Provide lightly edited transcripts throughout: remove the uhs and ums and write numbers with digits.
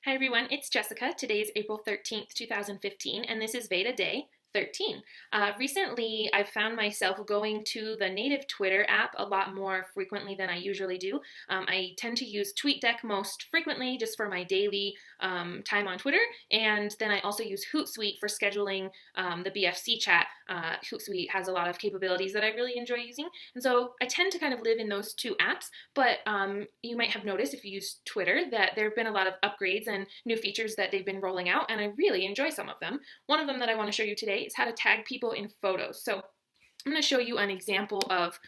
Hi everyone, it's Jessica. Today is April 13th, 2015, and this is VEDA Day 13. Recently, I've found myself going to the native Twitter app a lot more frequently than I usually do. I tend to use TweetDeck most frequently just for my daily time on Twitter, and then I also use Hootsuite for scheduling the BFC chat. Hootsuite has a lot of capabilities that I really enjoy using, and so I tend to kind of live in those two apps, but you might have noticed if you use Twitter that there have been a lot of upgrades and new features that they've been rolling out, and I really enjoy some of them. One of them that I want to show you today is how to tag people in photos. So I'm going to show you an example of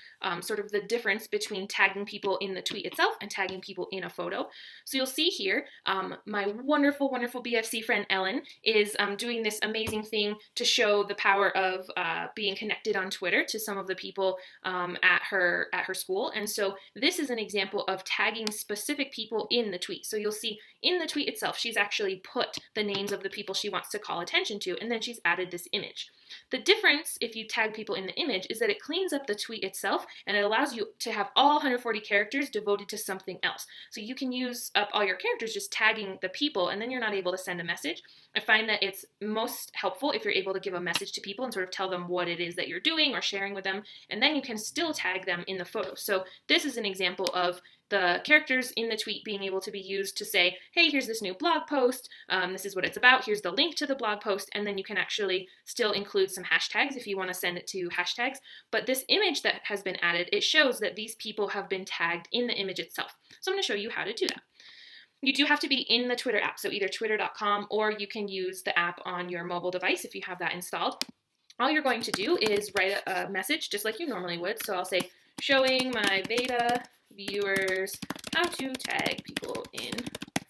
sort of the difference between tagging people in the tweet itself and tagging people in a photo. So you'll see here, my wonderful, wonderful BFC friend Ellen is doing this amazing thing to show the power of being connected on Twitter to some of the people at her school. And so this is an example of tagging specific people in the tweet. So you'll see in the tweet itself, she's actually put the names of the people she wants to call attention to, and then she's added this image. The difference if you tag people in the image is that it cleans up the tweet itself and it allows you to have all 140 characters devoted to something else. So you can use up all your characters just tagging the people, and then you're not able to send a message. I find that it's most helpful if you're able to give a message to people and sort of tell them what it is that you're doing or sharing with them, and then you can still tag them in the photo. So this is an example of the characters in the tweet being able to be used to say, hey, here's this new blog post, this is what it's about, here's the link to the blog post, and then you can actually still include some hashtags if you want to send it to hashtags. But this image that has been added, it shows that these people have been tagged in the image itself. So I'm going to show you how to do that. You do have to be in the Twitter app, so either twitter.com or you can use the app on your mobile device if you have that installed. All you're going to do is write a message just like you normally would. So I'll say, showing my beta viewers how to tag people in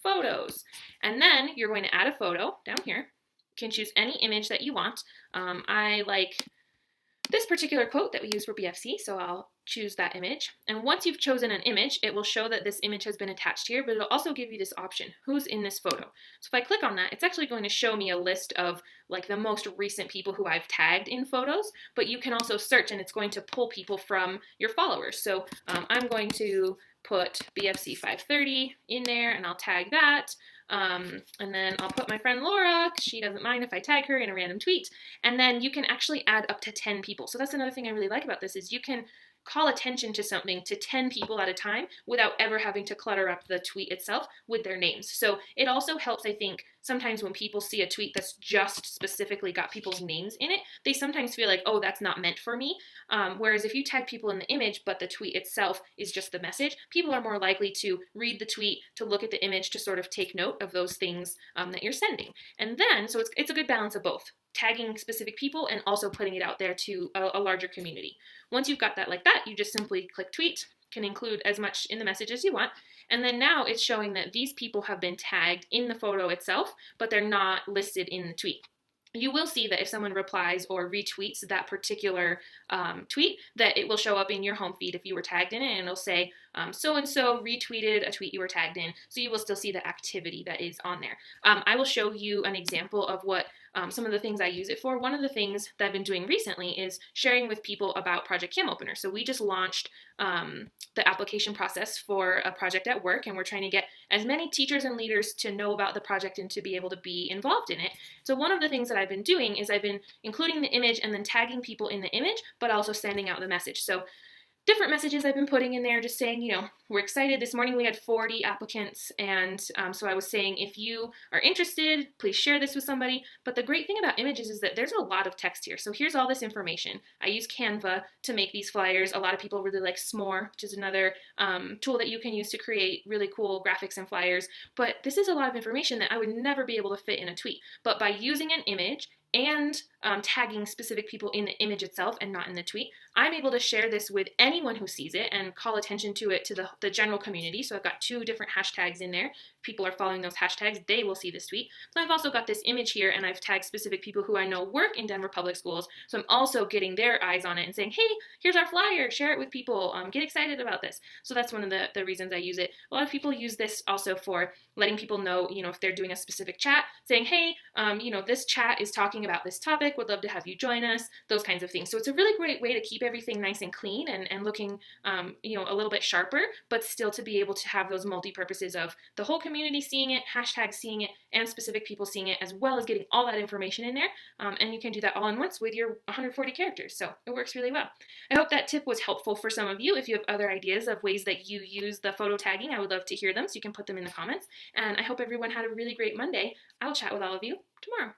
photos. And then you're going to add a photo down here. You can choose any image that you want. I like this particular quote that we use for BFC, so I'll choose that image. And once you've chosen an image, it will show that this image has been attached here, but it'll also give you this option, who's in this photo. So if I click on that, it's actually going to show me a list of like the most recent people who I've tagged in photos, but you can also search and it's going to pull people from your followers. So I'm going to put BFC 530 in there and I'll tag that. And then I'll put my friend Laura, because she doesn't mind if I tag her in a random tweet. And then you can actually add up to 10 people. So that's another thing I really like about this is you can call attention to something to 10 people at a time without ever having to clutter up the tweet itself with their names. So it also helps, I think, sometimes when people see a tweet that's just specifically got people's names in it, they sometimes feel like, oh, that's not meant for me. Whereas if you tag people in the image, but the tweet itself is just the message, people are more likely to read the tweet, to look at the image, to sort of take note of those things that you're sending. And then, so it's a good balance of both, tagging specific people and also putting it out there to a larger community. Once you've got that like that, you just simply click tweet, can include as much in the message as you want, and then now it's showing that these people have been tagged in the photo itself, but they're not listed in the tweet. You will see that if someone replies or retweets that particular tweet, that it will show up in your home feed if you were tagged in it, and it'll say so-and-so retweeted a tweet you were tagged in, so you will still see the activity that is on there. I will show you an example of what some of the things I use it for. One of the things that I've been doing recently is sharing with people about Project Cam Opener. So we just launched the application process for a project at work, and we're trying to get as many teachers and leaders to know about the project and to be able to be involved in it. So one of the things that I've been doing is I've been including the image and then tagging people in the image, but also sending out the message. So different messages I've been putting in there, just saying, you know, we're excited. This morning we had 40 applicants, and so I was saying, if you are interested, please share this with somebody. But the great thing about images is that there's a lot of text here. So here's all this information. I use Canva to make these flyers. A lot of people really like S'more, which is another tool that you can use to create really cool graphics and flyers. But this is a lot of information that I would never be able to fit in a tweet. But by using an image and tagging specific people in the image itself and not in the tweet, I'm able to share this with anyone who sees it and call attention to it to the general community. So I've got 2 different hashtags in there. If people are following those hashtags, they will see this tweet. So I've also got this image here, and I've tagged specific people who I know work in Denver Public Schools. So I'm also getting their eyes on it and saying, hey, here's our flyer, share it with people, get excited about this. So that's one of the reasons I use it. A lot of people use this also for letting people know, you know, if they're doing a specific chat, saying, hey, you know, this chat is talking about this topic. topic, would love to have you join us, those kinds of things. So it's a really great way to keep everything nice and clean and looking, a little bit sharper, but still to be able to have those multi-purposes of the whole community seeing it, hashtags seeing it, and specific people seeing it, as well as getting all that information in there. And you can do that all in once with your 140 characters. So it works really well. I hope that tip was helpful for some of you. If you have other ideas of ways that you use the photo tagging, I would love to hear them, so you can put them in the comments. And I hope everyone had a really great Monday. I'll chat with all of you tomorrow.